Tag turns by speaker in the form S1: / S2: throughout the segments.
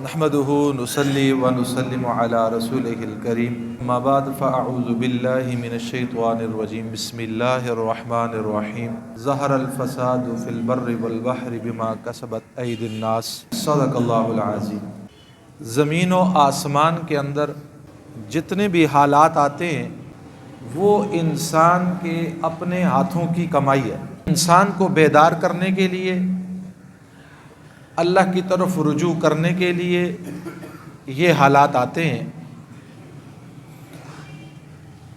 S1: نحمده نصلي ونسلم على رسوله الكريم اما بعد فاعوذ بالله من الشيطان الرجيم بسم الله الرحمن الرحيم ظهر الفساد في البر والبحر بما كسبت ايدي الناس صدق الله العظيم۔ زمین و آسمان کے اندر جتنے بھی حالات آتے ہیں وہ انسان کے اپنے ہاتھوں کی کمائی ہے۔ انسان کو بیدار کرنے کے لیے، اللہ کی طرف رجوع کرنے کے لیے یہ حالات آتے ہیں۔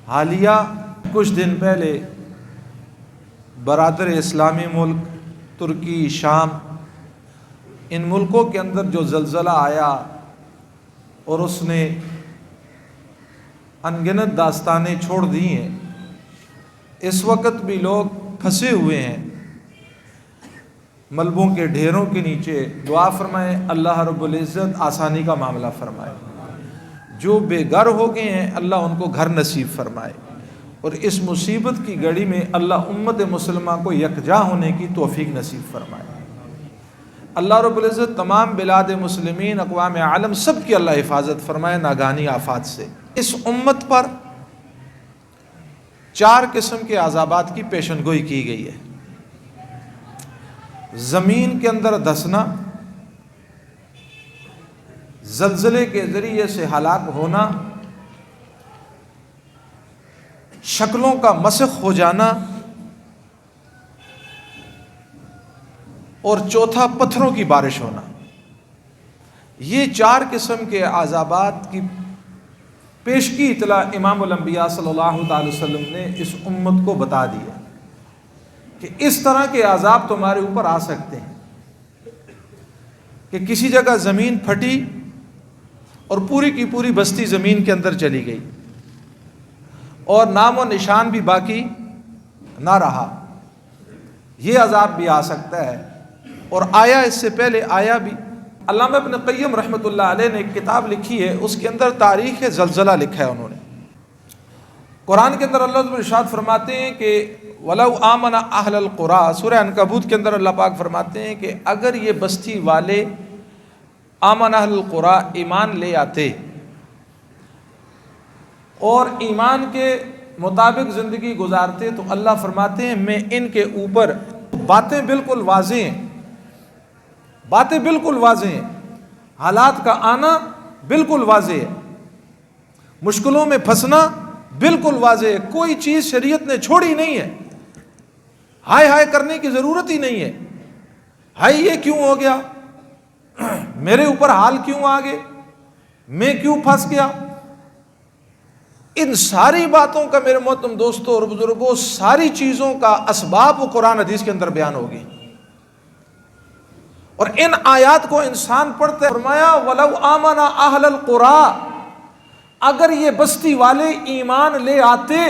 S1: حالیہ کچھ دن پہلے برادر اسلامی ملک ترکی، شام، ان ملکوں کے اندر جو زلزلہ آیا اور اس نے انگنت داستانیں چھوڑ دی ہیں، اس وقت بھی لوگ پھنسے ہوئے ہیں ملبوں کے ڈھیروں کے نیچے۔ دعا فرمائیں اللہ رب العزت آسانی کا معاملہ فرمائے۔ جو بے گھر ہو گئے ہیں اللہ ان کو گھر نصیب فرمائے، اور اس مصیبت کی گھڑی میں اللہ امت مسلمہ کو یکجا ہونے کی توفیق نصیب فرمائے۔ اللہ رب العزت تمام بلاد مسلمین، اقوام عالم سب کی اللہ حفاظت فرمائے ناگہانی آفات سے۔ اس امت پر 4 قسم کے عذابات کی پیشن گوئی کی گئی ہے۔ زمین کے اندر دھسنا، زلزلے کے ذریعے سے ہلاک ہونا، شکلوں کا مسخ ہو جانا، اور چوتھا پتھروں کی بارش ہونا۔ یہ 4 قسم کے عذابات کی پیش کی اطلاع امام الانبیاء صلی اللہ علیہ وسلم نے اس امت کو بتا دی ہے کہ اس طرح کے عذاب تمہارے اوپر آ سکتے ہیں کہ کسی جگہ زمین پھٹی اور پوری کی پوری بستی زمین کے اندر چلی گئی اور نام و نشان بھی باقی نہ رہا۔ یہ عذاب بھی آ سکتا ہے، اور آیا اس سے پہلے آیا بھی۔ علامہ ابن قیم رحمۃ اللہ علیہ نے ایک کتاب لکھی ہے، اس کے اندر تاریخ زلزلہ لکھا ہے انہوں نے۔ قرآن کے اندر اللہ ارشاد فرماتے ہیں کہ وَلَوْ آمَنَ أَهْلَ الْقُرَىٰ، سورہ عنکبوت کے اندر اللہ پاک فرماتے ہیں کہ اگر یہ بستی والے آمن اہل القریٰ ایمان لے آتے اور ایمان کے مطابق زندگی گزارتے تو اللہ فرماتے ہیں میں ان کے اوپر باتیں بالکل واضح ہیں، باتیں بالکل واضح ہیں، حالات کا آنا بالکل واضح ہے، مشکلوں میں پھنسنا بالکل واضح ہے، کوئی چیز شریعت نے چھوڑی نہیں ہے، ہائے ہائے کرنے کی ضرورت ہی نہیں ہے۔ ہائے یہ کیوں ہو گیا، میرے اوپر حال کیوں آ گئے، میں کیوں پھنس گیا، ان ساری باتوں کا میرے محترم دوستوں اور بزرگوں، ساری چیزوں کا اسباب و قرآن حدیث کے اندر بیان ہوگی، اور ان آیات کو انسان پڑھتے فرمایا وَلَوْ آمَنَ أَهْلَ الْقُرَىٰ، اگر یہ بستی والے ایمان لے آتے،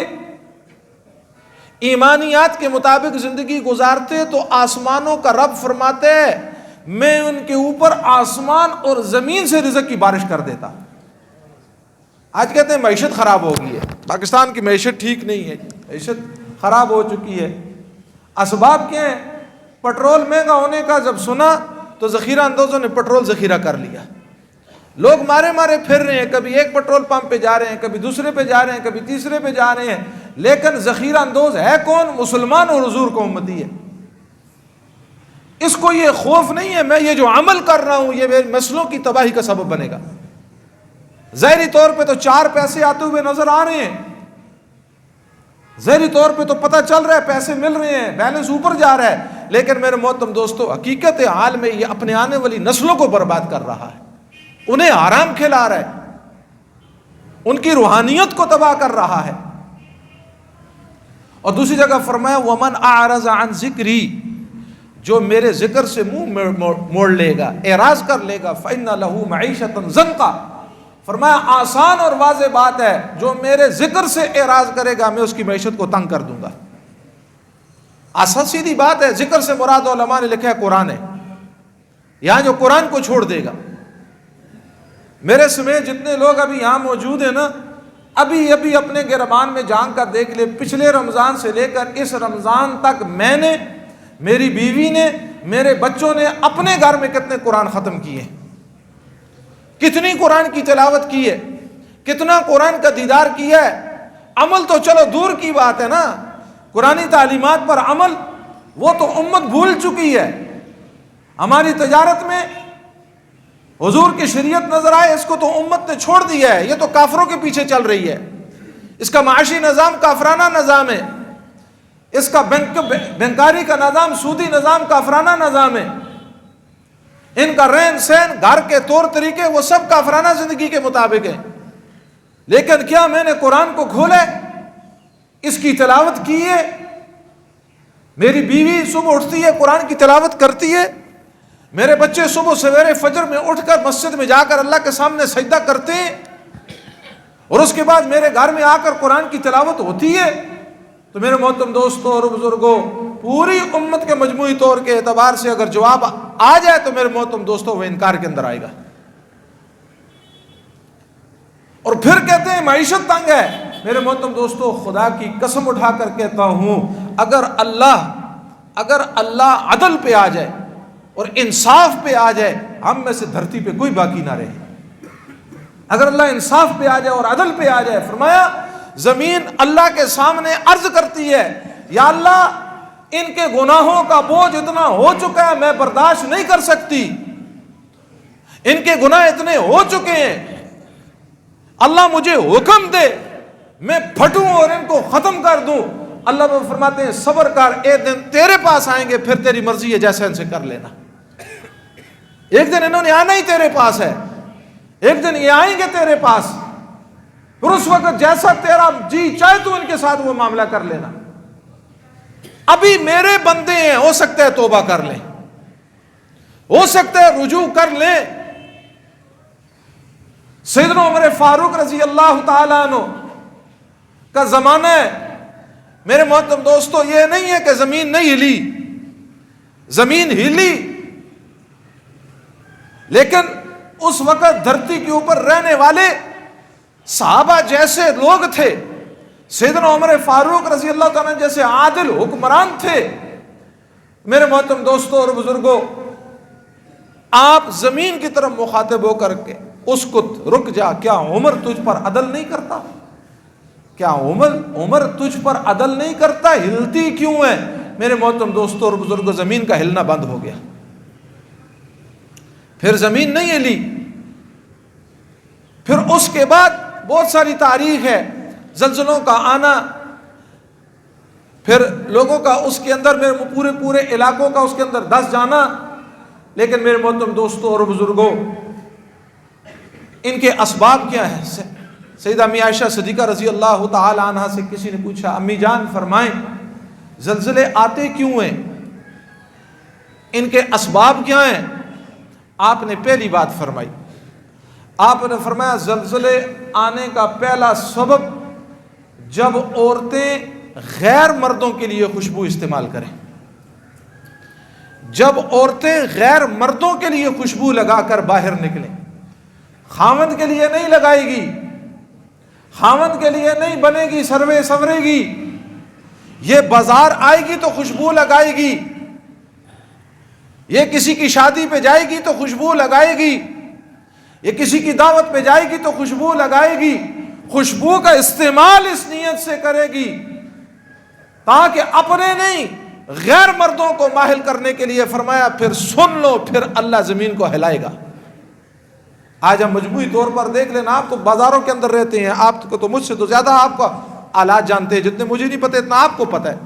S1: ایمانیات کے مطابق زندگی گزارتے، تو آسمانوں کا رب فرماتے میں ان کے اوپر آسمان اور زمین سے رزق کی بارش کر دیتا۔ آج کہتے ہیں معیشت خراب ہو گئی ہے، پاکستان کی معیشت ٹھیک نہیں ہے، معیشت خراب ہو چکی ہے۔ اسباب کیا ہیں؟ پٹرول مہنگا ہونے کا جب سنا تو ذخیرہ اندوزوں نے پٹرول ذخیرہ کر لیا، لوگ مارے مارے پھر رہے ہیں، کبھی ایک پٹرول پمپ پہ جا رہے ہیں، کبھی دوسرے پہ جا رہے ہیں، کبھی تیسرے پہ جا رہے ہیں، لیکن ذخیرہ اندوز ہے کون؟ مسلمان اور حضور کو امتی ہے۔ اس کو یہ خوف نہیں ہے میں یہ جو عمل کر رہا ہوں یہ میری نسلوں کی تباہی کا سبب بنے گا۔ ظاہری طور پہ تو 4 پیسے آتے ہوئے نظر آ رہے ہیں، ظاہری طور پہ تو پتہ چل رہا ہے پیسے مل رہے ہیں، بیلنس اوپر جا رہا ہے، لیکن میرے محترم دوستو حقیقت حال میں یہ اپنے آنے والی نسلوں کو برباد کر رہا ہے، انہیں حرام کھلا رہا ہے، ان کی روحانیت کو تباہ کر رہا ہے۔ اور دوسری جگہ فرمایا وَمَنْ أَعْرَضَ عَنْ ذِكْرِي، جو میرے ذکر سے منہ موڑ لے گا، اعراض کر لے گا، فَإِنَّ لَهُ مَعِيشَةً ضَنْكًا، فرمایا آسان اور واضح بات ہے جو میرے ذکر سے اعراض کرے گا میں اس کی معیشت کو تنگ کر دوں گا۔ آسان سیدھی بات ہے، ذکر سے مراد علماء نے لکھا ہے قرآن ہے، یہاں جو قرآن کو چھوڑ دے گا، میرے سمیت جتنے لوگ ابھی یہاں موجود ہیں نا، ابھی اپنے گربان میں جھانک کر دیکھ لے، پچھلے رمضان سے لے کر اس رمضان تک میں نے، میری بیوی نے، میرے بچوں نے اپنے گھر میں کتنے قرآن ختم کیے ہیں۔ کتنی قرآن کی تلاوت کی ہے، کتنا قرآن کا دیدار کیا ہے. عمل تو چلو دور کی بات ہے نا، قرآنی تعلیمات پر عمل وہ تو امت بھول چکی ہے. ہماری تجارت میں حضور کی شریعت نظر آئے، اس کو تو امت نے چھوڑ دیا ہے، یہ تو کافروں کے پیچھے چل رہی ہے. اس کا معاشی نظام کافرانہ نظام ہے، اس کا بینکاری کا نظام سودی نظام کافرانہ نظام ہے، ان کا رہن سہن گھر کے طور طریقے وہ سب کافرانہ زندگی کے مطابق ہیں. لیکن کیا میں نے قرآن کو کھولا، اس کی تلاوت کی ہے؟ میری بیوی صبح اٹھتی ہے قرآن کی تلاوت کرتی ہے، میرے بچے صبح سویرے فجر میں اٹھ کر مسجد میں جا کر اللہ کے سامنے سجدہ کرتے ہیں، اور اس کے بعد میرے گھر میں آ کر قرآن کی تلاوت ہوتی ہے. تو میرے محترم دوستوں اور بزرگوں، پوری امت کے مجموعی طور کے اعتبار سے اگر جواب آ جائے تو میرے محترم دوستوں وہ انکار کے اندر آئے گا. اور پھر کہتے ہیں معیشت تنگ ہے. میرے محترم دوستوں، خدا کی قسم اٹھا کر کہتا ہوں، اگر اللہ عدل پہ آ جائے اور انصاف پہ آ جائے، ہم میں سے دھرتی پہ کوئی باقی نہ رہے. اگر اللہ انصاف پہ آ جائے اور عدل پہ آ جائے، فرمایا زمین اللہ کے سامنے عرض کرتی ہے، یا اللہ ان کے گناہوں کا بوجھ اتنا ہو چکا ہے، میں برداشت نہیں کر سکتی، ان کے گناہ اتنے ہو چکے ہیں، اللہ مجھے حکم دے میں پھٹوں اور ان کو ختم کر دوں. اللہ وہ فرماتے ہیں صبر کر، ایک دن تیرے پاس آئیں گے، پھر تیری مرضی ہے جیسے ان سے کر لینا. ایک دن انہوں نے آنا ہی تیرے پاس ہے، ایک دن یہ آئیں گے تیرے پاس، پھر اس وقت جیسا تیرا جی چاہے تو ان کے ساتھ وہ معاملہ کر لینا. ابھی میرے بندے ہیں، ہو سکتا ہے توبہ کر لیں، ہو سکتا ہے رجوع کر لیں. سیدنا عمر فاروق رضی اللہ تعالیٰ عنہ کا زمانہ ہے. میرے محترم دوستو، یہ نہیں ہے کہ زمین نہیں ہلی، زمین ہلی، لیکن اس وقت دھرتی کے اوپر رہنے والے صحابہ جیسے لوگ تھے، سیدنا عمر فاروق رضی اللہ تعالیٰ جیسے عادل حکمران تھے. میرے محترم دوستو اور بزرگوں، آپ زمین کی طرف مخاطب ہو کر کے اس کو رک جا، کیا عمر تجھ پر عدل نہیں کرتا؟ کیا عمر تجھ پر عدل نہیں کرتا؟ ہلتی کیوں ہے؟ میرے محترم دوستو اور بزرگوں، زمین کا ہلنا بند ہو گیا. پھر زمین نہیں ہلی. پھر اس کے بعد بہت ساری تاریخ ہے، زلزلوں کا آنا، پھر لوگوں کا اس کے اندر، میرے پورے علاقوں کا اس کے اندر دس جانا. لیکن میرے محترم دوستو اور بزرگوں، ان کے اسباب کیا ہیں؟ سیدہ امی عائشہ صدیقہ رضی اللہ تعالی عنہا سے کسی نے پوچھا، امی جان فرمائیں زلزلے آتے کیوں ہیں، ان کے اسباب کیا ہیں؟ آپ نے پہلی بات فرمائی، آپ نے فرمایا زلزلے آنے کا پہلا سبب جب عورتیں غیر مردوں کے لیے خوشبو استعمال کریں. جب عورتیں غیر مردوں کے لیے خوشبو لگا کر باہر نکلیں، خاوند کے لیے نہیں لگائے گی، خاوند کے لیے نہیں بنے گی، سروے سورے گی، یہ بازار آئے گی تو خوشبو لگائے گی، یہ کسی کی شادی پہ جائے گی تو خوشبو لگائے گی، یہ کسی کی دعوت پہ جائے گی تو خوشبو لگائے گی. خوشبو کا استعمال اس نیت سے کرے گی تاکہ اپنے نہیں غیر مردوں کو ماہل کرنے کے لیے. فرمایا پھر سن لو، پھر اللہ زمین کو ہلائے گا. آج ہم مجموعی طور پر دیکھ لینا، آپ تو بازاروں کے اندر رہتے ہیں، آپ کو تو مجھ سے تو زیادہ آپ کا آلات جانتے ہیں، جتنے مجھے نہیں پتہ اتنا آپ کو پتہ ہے.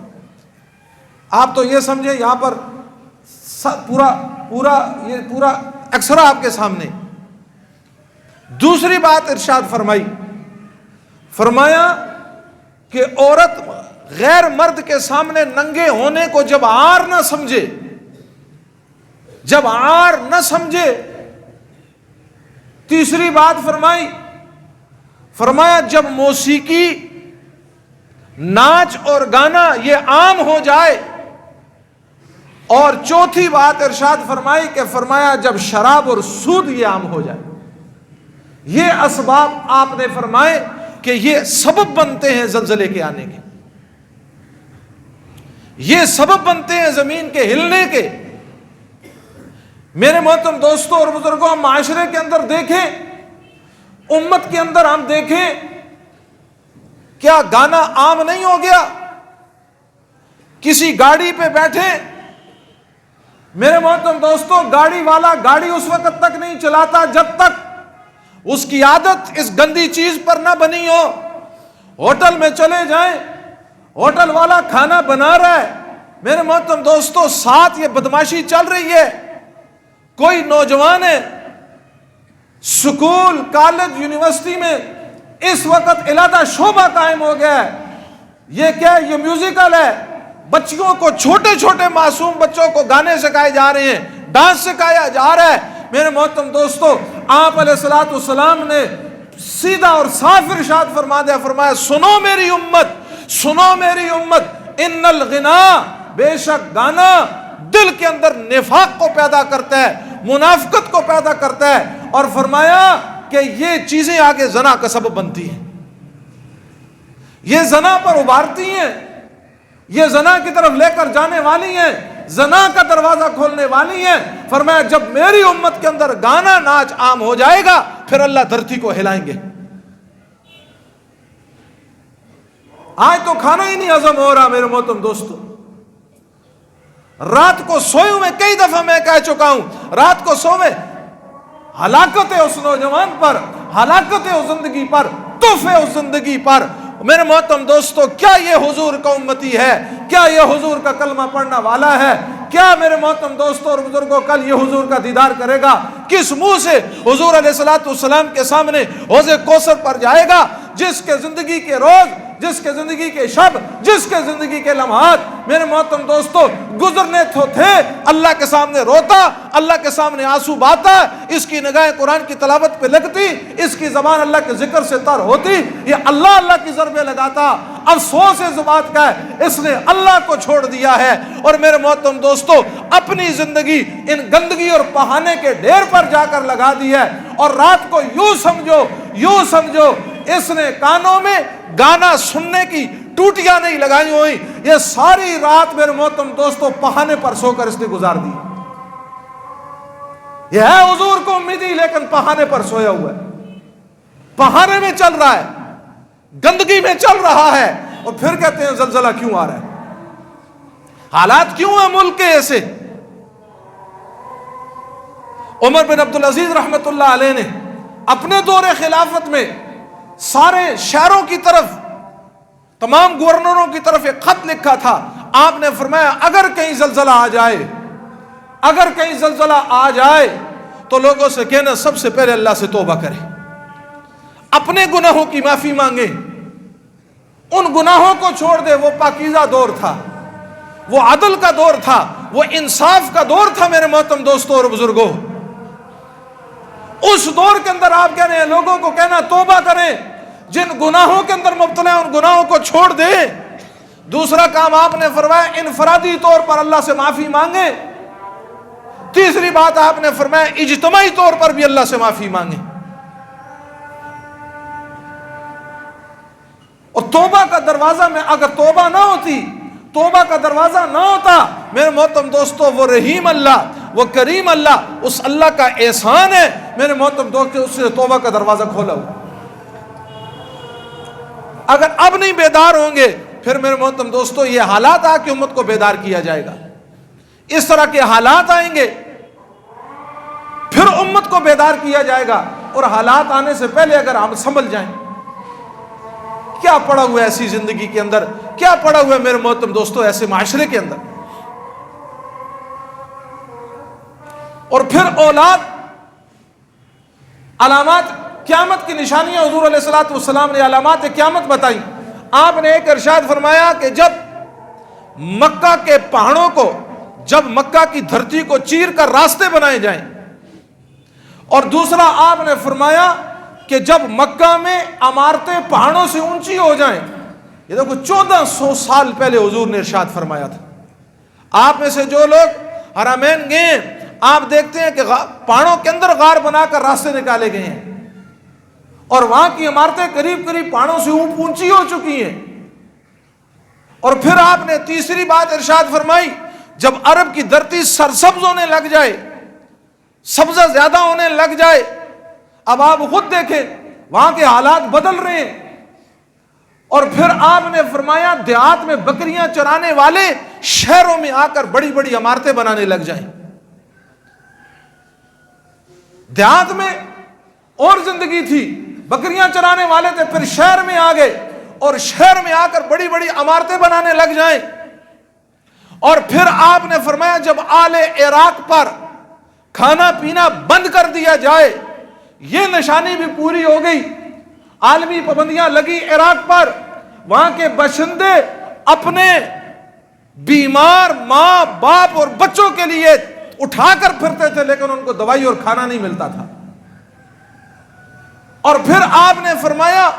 S1: آپ تو یہ سمجھیں یہاں پر پورا ایکسرا آپ کے سامنے. دوسری بات ارشاد فرمائی، فرمایا کہ عورت غیر مرد کے سامنے ننگے ہونے کو جب عار نہ سمجھے، جب عار نہ سمجھے. تیسری بات فرمائی، فرمایا جب موسیقی، ناچ اور گانا یہ عام ہو جائے. اور چوتھی بات ارشاد فرمائی کہ فرمایا جب شراب اور سود یہ عام ہو جائے. یہ اسباب آپ نے فرمائے کہ یہ سبب بنتے ہیں زلزلے کے آنے کے، یہ سبب بنتے ہیں زمین کے ہلنے کے. میرے محترم دوستوں اور بزرگوں، ہم معاشرے کے اندر دیکھیں، امت کے اندر ہم دیکھیں، کیا گانا عام نہیں ہو گیا؟ کسی گاڑی پہ بیٹھے، میرے محترم دوستوں، گاڑی والا گاڑی اس وقت تک نہیں چلاتا جب تک اس کی عادت اس گندی چیز پر نہ بنی ہو۔ ہوٹل میں چلے جائیں، ہوٹل والا کھانا بنا رہا ہے، میرے محترم دوستوں، ساتھ یہ بدماشی چل رہی ہے۔ کوئی نوجوان ہے، سکول، کالج، یونیورسٹی میں اس وقت علیحدہ شعبہ قائم ہو گیا ہے۔ یہ کیا ہے؟ یہ میوزیکل ہے۔ بچیوں کو، چھوٹے چھوٹے معصوم بچوں کو گانے سکھائے جا رہے ہیں، ڈانس سکھایا جا رہا ہے۔ میرے محترم دوستو، آپ علیہ الصلوۃ والسلام نے سیدھا اور صاف ارشاد فرمایا، سنو میری امت، سنو میری امت، ان الغنا، بے شک گانا دل کے اندر نفاق کو پیدا کرتا ہے، منافقت کو پیدا کرتا ہے، اور فرمایا کہ یہ چیزیں آگے زنا کا سبب بنتی ہیں، یہ زنا پر ابھارتی ہیں، یہ زنا کی طرف لے کر جانے والی ہیں، زنا کا دروازہ کھولنے والی ہیں۔ فرمایا جب میری امت کے اندر گانا ناچ عام ہو جائے گا، پھر اللہ دھرتی کو ہلائیں گے۔ آج تو کھانا ہی نہیں ہضم ہو رہا میرے محترم دوستو۔ رات کو سوئے ہوئے کئی دفعہ میں کہہ چکا ہوں، رات کو سوئے، ہلاکت ہے اس نوجوان پر، ہلاکت ہے اس زندگی پر، تف ہے اس زندگی پر۔ میرے محترم دوستو، کیا یہ حضور کا امتی ہے؟ کیا یہ حضور کا کلمہ پڑھنا والا ہے؟ کیا میرے محترم دوستو اور بزرگوں کل یہ حضور کا دیدار کرے گا؟ کس منہ سے حضور علیہ الصلوۃ والسلام کے سامنے حوض کوثر پر جائے گا؟ جس کے زندگی کے روز، جس کے زندگی کے شب، جس کے زندگی کے لمحات میرے محترم دوستو گزرنے تو تھے، اللہ کے سامنے روتا، اللہ کے سامنے آنسو بہاتا، اس کی نگاہیں قرآن کی تلاوت پہ لگتی، اس کی زبان اللہ کے ذکر سے تر ہوتی، یہ اللہ اللہ کی ضربیں لگاتا۔ افسوس اس بات کا ہے، اس نے اللہ کو چھوڑ دیا ہے، اور میرے محترم دوستو اپنی زندگی ان گندگی اور بہانے کے ڈھیر پر جا کر لگا دی ہے۔ اور رات کو یوں سمجھو اس نے کانوں میں گانا سننے کی ٹوٹیاں نہیں لگائی ہوئی، یہ ساری رات میرے محترم دوستو پہانے پر سو کر اس نے گزار دی۔ یہ ہے حضور کو امیدی، لیکن پہانے پر سویا ہوا ہے، پہانے میں چل رہا ہے، گندگی میں چل رہا ہے، اور پھر کہتے ہیں زلزلہ کیوں آ رہا ہے؟ حالات کیوں ہیں ملک کے ایسے؟ عمر بن عبدالعزیز رحمت اللہ علیہ نے اپنے دور خلافت میں سارے شہروں کی طرف، تمام گورنروں کی طرف ایک خط لکھا تھا۔ آپ نے فرمایا اگر کہیں زلزلہ آ جائے، اگر کہیں زلزلہ آ جائے تو لوگوں سے کہنا سب سے پہلے اللہ سے توبہ کرے، اپنے گناہوں کی معافی مانگے، ان گناہوں کو چھوڑ دے۔ وہ پاکیزہ دور تھا، وہ عدل کا دور تھا، وہ انصاف کا دور تھا میرے محترم دوستوں اور بزرگوں۔ اس دور کے اندر آپ کہہ رہے ہیں لوگوں کو کہنا توبہ کریں، جن گناہوں کے اندر مبتلا ہیں ان گناہوں کو چھوڑ دیں۔ دوسرا کام آپ نے فرمایا انفرادی طور پر اللہ سے معافی مانگیں۔ تیسری بات آپ نے فرمایا اجتماعی طور پر بھی اللہ سے معافی مانگیں۔ اور توبہ کا دروازہ میں اگر توبہ نہ ہوتی، توبہ کا دروازہ نہ ہوتا میرے محترم دوستو، وہ رحیم اللہ، وہ کریم اللہ، اس اللہ کا احسان ہے میرے محترم دوستو، اس سے توبہ کا دروازہ کھولا ہوا۔ اگر اب نہیں بیدار ہوں گے پھر میرے محترم دوستو یہ حالات آ کے امت کو بیدار کیا جائے گا، اس طرح کے حالات آئیں گے پھر امت کو بیدار کیا جائے گا۔ اور حالات آنے سے پہلے اگر ہم سنبھل جائیں، کیا پڑا ہوا ہے ایسی زندگی کے اندر، کیا پڑا ہوا ہے میرے محترم دوستو ایسے معاشرے کے اندر، اور پھر اولاد، علامات قیامت کی نشانیاں حضور علیہ الصلوۃ والسلام نے علامات قیامت بتائی۔ آپ نے ایک ارشاد فرمایا کہ جب مکہ کے پہاڑوں کو، جب مکہ کی دھرتی کو چیر کر راستے بنائے جائیں، اور دوسرا آپ نے فرمایا کہ جب مکہ میں عمارتیں پہاڑوں سے اونچی ہو جائیں۔ یہ دیکھو 1400 سال پہلے حضور نے ارشاد فرمایا تھا۔ آپ میں سے جو لوگ حرمین گئے آپ دیکھتے ہیں کہ پہاڑوں کے اندر غار بنا کر راستے نکالے گئے ہیں، اور وہاں کی عمارتیں قریب قریب پہاڑوں سے اونچی ہو چکی ہیں۔ اور پھر آپ نے تیسری بات ارشاد فرمائی، جب عرب کی دھرتی سرسبز ہونے لگ جائے، سبزہ زیادہ ہونے لگ جائے. اب آپ خود دیکھیں وہاں کے حالات بدل رہے ہیں. اور پھر آپ نے فرمایا دیہات میں بکریاں چرانے والے شہروں میں آ کر بڑی بڑی عمارتیں بنانے لگ جائیں. دیہات میں اور زندگی تھی, بکریاں چرانے والے تھے, پھر شہر میں آ گئے اور شہر میں آ کر بڑی بڑی عمارتیں بنانے لگ جائیں. اور پھر آپ نے فرمایا جب آل عراق پر کھانا پینا بند کر دیا جائے, یہ نشانی بھی پوری ہو گئی. عالمی پابندیاں لگی عراق پر, وہاں کے باشندے اپنے بیمار ماں باپ اور بچوں کے لیے اٹھا کر پھرتے تھے, لیکن ان کو دوائی اور کھانا نہیں ملتا تھا. اور پھر آپ نے فرمایا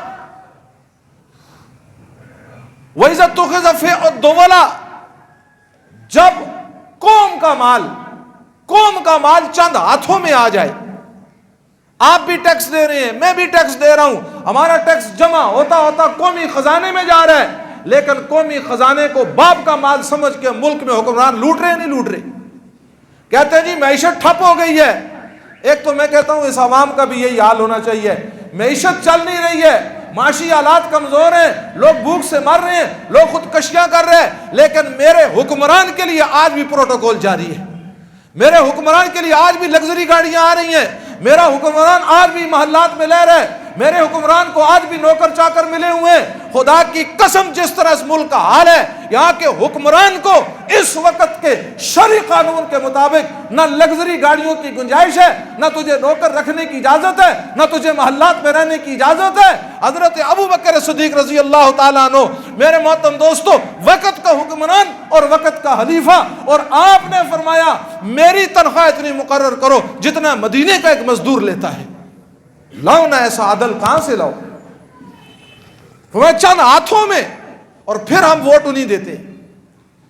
S1: وَإِذَا اتُّخِذَ فِيءُ الدُّوَلَ, جب قوم کا مال چند ہاتھوں میں آ جائے, آپ بھی ٹیکس دے رہے ہیں, میں بھی ٹیکس دے رہا ہوں, ہمارا ٹیکس جمع ہوتا ہوتا قومی خزانے میں جا رہا ہے, لیکن قومی خزانے کو باپ کا مال سمجھ کے ملک میں حکمران لوٹ رہے نہیں لوٹ رہے. کہتے ہیں جی معیشت ٹھپ ہو گئی ہے. ایک تو میں کہتا ہوں اس عوام کا بھی یہی حال ہونا چاہیے. معیشت چل نہیں رہی ہے, معاشی حالات کمزور ہیں, لوگ بھوک سے مر رہے ہیں, لوگ خودکشیاں کر رہے ہیں, لیکن میرے حکمران کے لیے آج بھی پروٹوکول جاری ہے. میرے حکمران کے لیے آج بھی لگژری گاڑیاں آ رہی ہیں. میرا حکمران آج بھی محلات میں لے رہا ہے. میرے حکمران کو آج بھی نوکر چاکر ملے ہوئے ہیں. خدا کی قسم جس طرح اس ملک کا حال ہے, یہاں کے حکمران کو اس وقت کے شرعی قانون کے مطابق نہ لگژری گاڑیوں کی گنجائش ہے, نہ تجھے نوکر رکھنے کی اجازت ہے, نہ تجھے محلات میں رہنے کی اجازت ہے. حضرت ابو بکر صدیق رضی اللہ تعالیٰ عنہ, میرے محترم دوستو, وقت کا حکمران اور وقت کا خلیفہ, اور آپ نے فرمایا میری تنخواہ اتنی مقرر کرو جتنا مدینے کا ایک مزدور لیتا ہے. لاؤ نہ ایسا عدل کہاں سے لاؤ؟ چند ہاتھوں میں, اور پھر ہم ووٹ نہیں دیتے.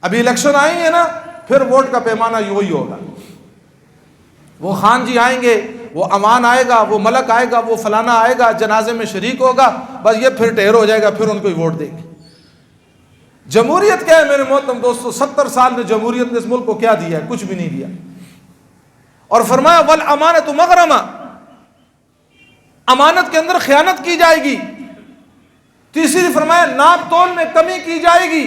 S1: ابھی الیکشن آئیں گے نا, پھر ووٹ کا پیمانہ وہی ہوگا. وہ خان جی آئیں گے, وہ امان آئے گا, وہ ملک آئے گا, وہ فلانا آئے گا, جنازے میں شریک ہوگا, بس یہ پھر ٹھہر ہو جائے گا, پھر ان کو ہی ووٹ دیں گے. جمہوریت کیا ہے میرے محترم دوستو؟ 70 سال میں جمہوریت نے اس ملک کو کیا دیا ہے؟ کچھ بھی نہیں دیا. اور فرمایا والامانۃ مغرمہ, امانت کے اندر خیانت کی جائے گی. تیسری فرمایا ناپ تول میں کمی کی جائے گی.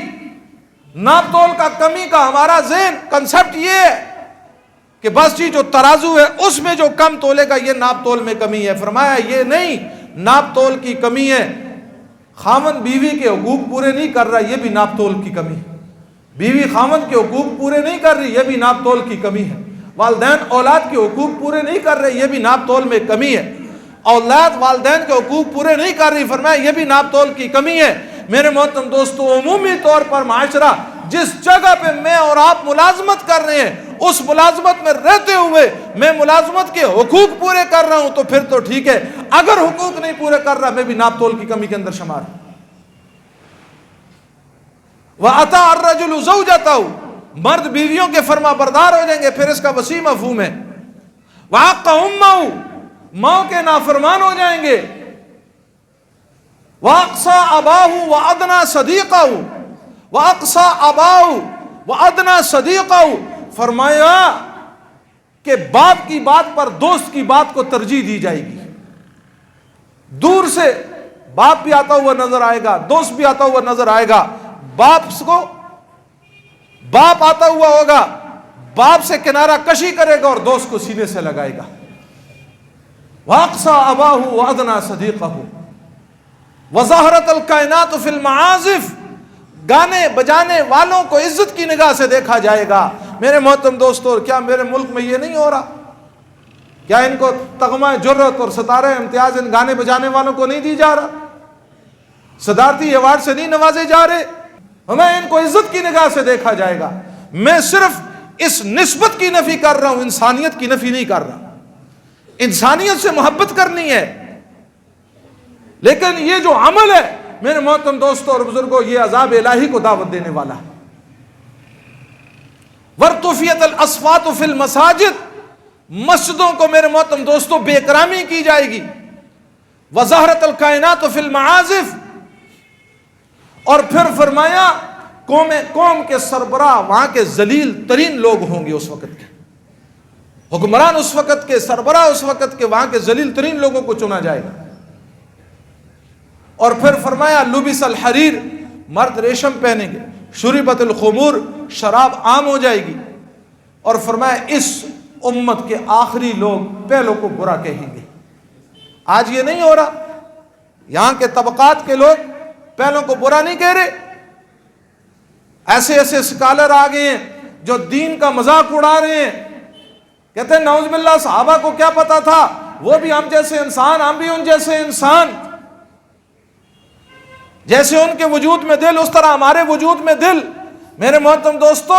S1: ناپ تول کا کمی کا ہمارا ذہن کنسپٹ یہ ہے کہ بس جی جو ترازو ہے اس میں جو کم تولے گا یہ ناپ تول میں کمی ہے. فرمایا یہ نہیں, ناپ تول کی کمی ہے. خاوند بیوی کے حقوق پورے نہیں کر رہا, یہ بھی ناپ تول کی کمی ہے. بیوی خاوند کے حقوق پورے نہیں کر رہی, یہ بھی ناپ تول کی کمی ہے. والدین اولاد کے حقوق پورے نہیں کر رہے, یہ بھی ناپ تول میں کمی ہے. اولاد والدین کے حقوق پورے نہیں کر رہی, فرمایا یہ بھی ناپ تول کی کمی ہے. میرے محترم دوستو, عمومی طور پر معاشرہ جس جگہ پہ میں اور آپ ملازمت کر رہے ہیں, اس ملازمت میں رہتے ہوئے میں ملازمت کے حقوق پورے کر رہا ہوں تو پھر تو ٹھیک ہے. اگر حقوق نہیں پورے کر رہا, میں بھی ناپ تول کی کمی کے اندر شمار ہوں. وَأَطَاعَ الرَّجُلُ زَوْجَتَهُ, مرد بیویوں کے فرما بردار ہو جائیں گے. پھر اس کا وسیع مفہوم ہے. وَعَقَّ أُمَّهُ, ماں کے نافرمان ہو جائیں گے. وَأَقْصَى أَبَاهُ وَأَدْنَى صَدِيقَهُ, وَأَقْصَى أَبَاهُ وَأَدْنَى صَدِيقَهُ, فرمایا کہ باپ کی بات پر دوست کی بات کو ترجیح دی جائے گی. دور سے باپ بھی آتا ہوا نظر آئے گا, دوست بھی آتا ہوا نظر آئے گا. باپ آتا ہوا ہوگا, باپ سے کنارہ کشی کرے گا اور دوست کو سینے سے لگائے گا. وَأَقْصَى أَبَاهُ وَأَدْنَى صَدِيقَهُ وَظَهَرَتِ الْكَائِنَاتُ فِي الْمَعَازِفِ, گانے بجانے والوں کو عزت کی نگاہ سے دیکھا جائے گا. میرے محترم دوستو, کیا میرے ملک میں یہ نہیں ہو رہا؟ کیا ان کو تغمہ جرت اور ستارہ امتیاز ان گانے بجانے والوں کو نہیں دی جا رہا؟ صدارتی ایوارڈ سے نہیں نوازے جا رہے؟ ہمیں ان کو عزت کی نگاہ سے دیکھا جائے گا. میں صرف اس نسبت کی نفی کر رہا ہوں, انسانیت کی نفی نہیں کر رہا. انسانیت سے محبت کرنی ہے, لیکن یہ جو عمل ہے میرے محترم دوستوں اور بزرگوں, یہ عذاب الہی کو دعوت دینے والا ہے. وَارْتُفِيَتِ الْأَصْوَاتُ فِي الْمَسَاجِدِ, مسجدوں کو میرے محترم دوستوں بے اکرامی کی جائے گی. وَظَهَرَتِ الْكَائِنَاتُ فِي الْمَعَازِفِ, اور پھر فرمایا قوم کے سربراہ وہاں کے ذلیل ترین لوگ ہوں گے اس وقت کے. حکمران اس وقت کے، سربراہ اس وقت کے، وہاں کے ذلیل ترین لوگوں کو چنا جائے گا. اور پھر فرمایا لبس الحریر، مرد ریشم پہنیں گے، شربت الخمور، شراب عام ہو جائے گی. اور فرمایا اس امت کے آخری لوگ پہلوں کو برا کہیں گے. آج یہ نہیں ہو رہا، یہاں کے طبقات کے لوگ پہلوں کو برا نہیں کہہ رہے. ایسے ایسے اسکالر آ گئے ہیں جو دین کا مذاق اڑا رہے ہیں، کہتے ہیں نعوذ باللہ صحابہ کو کیا پتا تھا، وہ بھی ہم جیسے انسان، ہم بھی ان جیسے انسان، جیسے ان کے وجود میں دل اس طرح ہمارے وجود میں دل. میرے محترم دوستو،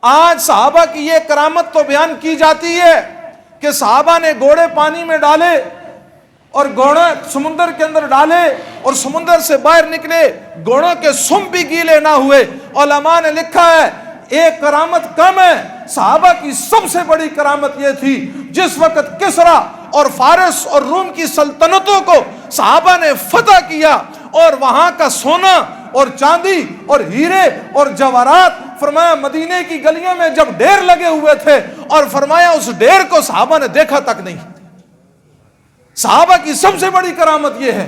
S1: آج صحابہ کی یہ کرامت تو بیان کی جاتی ہے کہ صحابہ نے گھوڑے پانی میں ڈالے اور گھوڑے سمندر کے اندر ڈالے اور سمندر سے باہر نکلے، گھوڑوں کے سم بھی گیلے نہ ہوئے. علماء نے لکھا ہے ایک کرامت کم ہے، صحابہ کی سب سے بڑی کرامت یہ تھی جس وقت کسرا اور فارس اور روم کی سلطنتوں کو صحابہ نے فتح کیا اور وہاں کا سونا اور چاندی اور ہیرے اور جواہرات، فرمایا مدینے کی گلیوں میں جب ڈھیر لگے ہوئے تھے، اور فرمایا اس ڈھیر کو صحابہ نے دیکھا تک نہیں. صحابہ کی سب سے بڑی کرامت یہ ہے.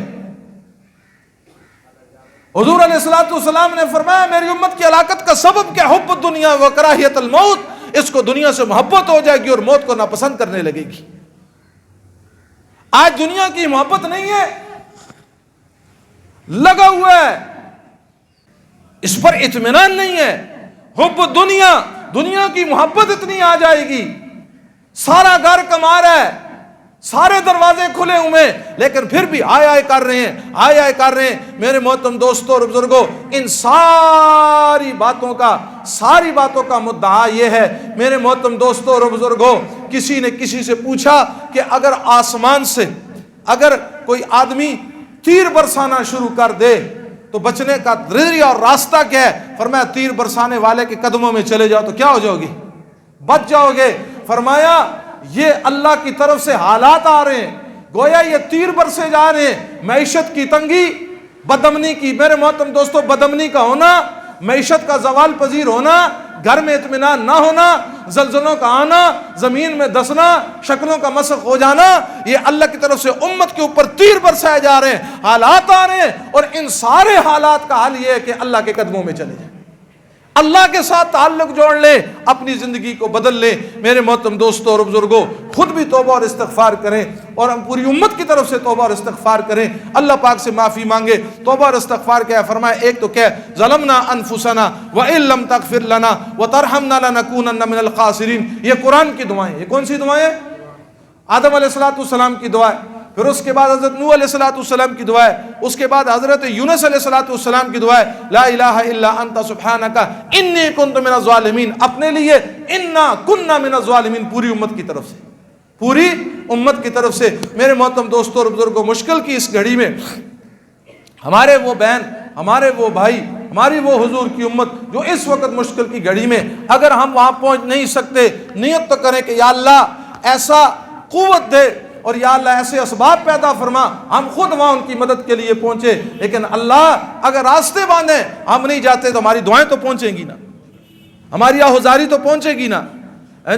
S1: حضور علیہ الصلوۃ والسلام نے فرمایا میری امت کی ہلاکت کا سبب کیا، حب الدنیا و کراہیت الموت، اس کو دنیا سے محبت ہو جائے گی اور موت کو ناپسند کرنے لگے گی. آج دنیا کی محبت نہیں ہے، لگا ہوا ہے، اس پر اطمینان نہیں ہے. حب الدنیا، دنیا کی محبت اتنی آ جائے گی، سارا گھر کما رہا ہے، سارے دروازے کھلے ہوئے، لیکن پھر بھی آئے آئے کر رہے ہیں، آئے آئے کر رہے ہیں. میرے محترم دوستوں اور بزرگوں، ان ساری باتوں کا مدعا یہ ہے میرے محترم دوستوں اور بزرگوں، کسی نے کسی سے پوچھا کہ اگر آسمان سے اگر کوئی آدمی تیر برسانا شروع کر دے تو بچنے کا ذریعہ اور راستہ کیا ہے؟ فرمایا تیر برسانے والے کے قدموں میں چلے جاؤ تو کیا ہو جاؤ گے؟ بچ جاؤ گے. فرمایا یہ اللہ کی طرف سے حالات آ رہے ہیں، گویا یہ تیر برسے جا رہے ہیں. معیشت کی تنگی، بدامنی کی، میرے محترم دوستو، بدامنی کا ہونا، معیشت کا زوال پذیر ہونا، گھر میں اطمینان نہ ہونا، زلزلوں کا آنا، زمین میں دسنا، شکلوں کا مسخ ہو جانا، یہ اللہ کی طرف سے امت کے اوپر تیر برسائے جا رہے ہیں، حالات آ رہے ہیں. اور ان سارے حالات کا حل یہ ہے کہ اللہ کے قدموں میں چلے جائیں، اللہ کے ساتھ تعلق جوڑ لیں، اپنی زندگی کو بدل لیں. میرے محترم دوستوں اور بزرگوں، خود بھی توبہ اور استغفار کریں اور ہم پوری امت کی طرف سے توبہ اور استغفار کریں، اللہ پاک سے معافی مانگے. توبہ اور استغفار کیا ہے؟ فرمایا ایک تو کیا ہے؟ ظلمنا انفسنا وان لم تغفر لنا وترحمنا لنکونن من الخاسرین. یہ قرآن کی دعائیں. یہ کون سی دعائیں؟ آدم علیہ السلام کی دعا ہے، پھر اس کے بعد حضرت نوح علیہ السلام کی دعا ہے، اس کے بعد حضرت یونس علیہ السلام کی دعا ہے، لا الہ الا انت سبحانک انی کنت من الظالمین. اپنے لیے انا کننا من الظالمین، پوری امت کی طرف سے، پوری امت کی طرف سے. میرے محترم دوستوں اور بزرگوں، مشکل کی اس گھڑی میں ہمارے وہ بہن، ہمارے وہ بھائی، ہماری وہ حضور کی امت جو اس وقت مشکل کی گھڑی میں، اگر ہم وہاں پہنچ نہیں سکتے، نیت تو کریں کہ یا اللہ ایسا قوت دے اور یا اللہ ایسے اسباب پیدا فرما، ہم خود وہاں ان کی مدد کے لیے پہنچے. لیکن اللہ اگر راستے باندھیں، ہم نہیں جاتے تو ہماری دعائیں تو پہنچیں گی نا، ہماری آہوزاری تو پہنچے گی نا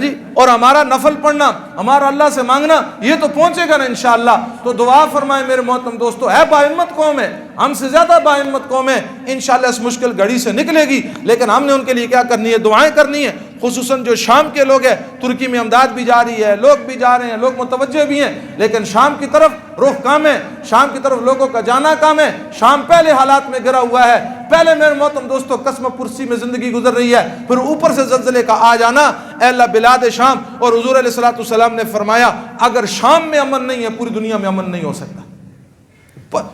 S1: جی، اور ہمارا نفل پڑھنا، ہمارا اللہ سے مانگنا، یہ تو پہنچے گا نا انشاءاللہ. تو دعا فرمائے میرے محترم دوستو، ہے باہمت قوم ہے، ہم سے زیادہ باہمت قوم ہے، انشاءاللہ اس مشکل گھڑی سے نکلے گی. لیکن ہم نے ان کے لیے کیا کرنی ہے؟ دعائیں کرنی ہے. خصوصاً جو شام کے لوگ ہیں، ترکی میں امداد بھی جاری ہے، لوگ بھی جا رہے ہیں، لوگ متوجہ بھی ہیں، لیکن شام کی طرف رخ کام ہے، شام کی طرف لوگوں کا جانا کام ہے. شام پہلے حالات میں گرا ہوا ہے، پہلے میرے محترم دوستو قسم پرسی میں زندگی گزر رہی ہے، پھر اوپر سے زلزلے کا آ جانا. اے اللہ بلاد شام، اور حضور علیہ السلام نے فرمایا اگر شام میں امن نہیں ہے پوری دنیا میں امن نہیں ہو سکتا.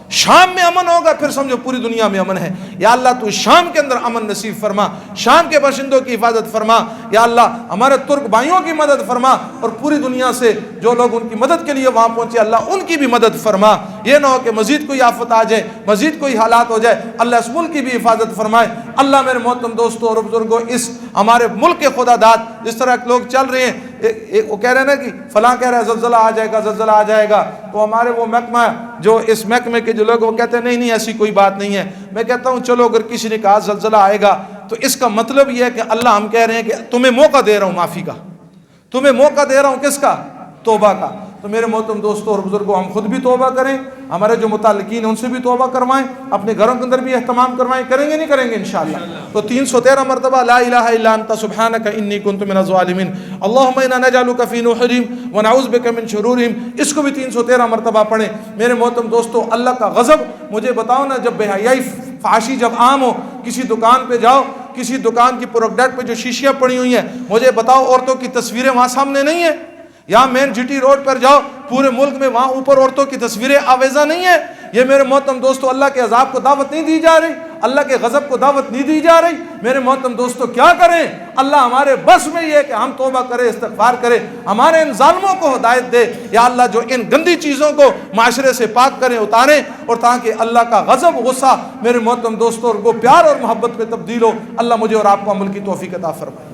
S1: شام میں امن ہوگا پھر سمجھو پوری دنیا میں امن ہے. یا اللہ تو شام کے اندر امن نصیب فرما، شام کے باشندوں کی حفاظت فرما. یا اللہ ہمارے ترک بھائیوں کی مدد فرما، اور پوری دنیا سے جو لوگ ان کی مدد کے لیے وہاں پہنچے اللہ ان کی بھی مدد فرما. یہ نہ ہو کہ مزید کوئی آفت آ جائے، مزید کوئی حالات ہو جائے، اللہ اس ملک کی بھی حفاظت فرمائے. اللہ میرے محترم دوستوں اور بزرگوں، اس ہمارے ملک کے خدا داد جس طرح لوگ چل رہے ہیں، وہ کہہ رہے ہیں نا کہ فلاں کہہ رہا ہے زلزلہ آ جائے گا، زلزلہ آ جائے گا، تو ہمارے وہ محکمہ جو اس محکمے کے جو لوگ وہ کہتے ہیں نہیں ایسی کوئی بات نہیں ہے. میں کہتا ہوں چلو اگر کسی نے کہا زلزلہ آئے گا تو اس کا مطلب یہ ہے کہ اللہ ہم کہہ رہے ہیں کہ تمہیں موقع دے رہا ہوں معافی کا، تمہیں موقع دے رہا ہوں کس کا؟ توبہ کا۔ تو میرے محترم دوستوں اور بزرگوں، ہم خود بھی توبہ کریں، ہمارے جو متعلقین ہیں ان سے بھی توبہ کروائیں، اپنے گھروں کے اندر بھی اہتمام کروائیں، کریں گے نہیں کریں گے انشاءاللہ؟ تو 313 مرتبہ لا الہ الا انت سبحانک انی کنت من الظالمین، اللہم انا نجعلک فی نحورہم ونعوذ بک من شرورہم، اس کو بھی 313 مرتبہ پڑھیں۔ میرے محترم دوستوں، اللہ کا غضب، مجھے بتاؤ نا، جب بے حیائی فحاشی جب عام ہو، کسی دکان پہ جاؤ، کسی دکان کی پروڈکٹ پہ جو شیشیاں پڑی ہوئی ہیں، مجھے بتاؤ عورتوں کی تصویریں وہاں سامنے نہیں ہیں؟ یا مین جی ٹی روڈ پر جاؤ، پورے ملک میں وہاں اوپر عورتوں کی تصویریں آویزاں نہیں ہیں؟ یہ میرے محترم دوستو اللہ کے عذاب کو دعوت نہیں دی جا رہی، اللہ کے غضب کو دعوت نہیں دی جا رہی؟ میرے محترم دوستو کیا کریں؟ اللہ ہمارے بس میں یہ ہے کہ ہم توبہ کریں، استغفار کریں، ہمارے ان ظالموں کو ہدایت دے یا اللہ، جو ان گندی چیزوں کو معاشرے سے پاک کریں، اتاریں، اور تاکہ اللہ کا غضب، غصہ میرے محترم دوستو وہ پیار اور محبت میں تبدیل ہو۔ اللہ مجھے اور آپ کو عمل کی توفیق عطا فرمائے۔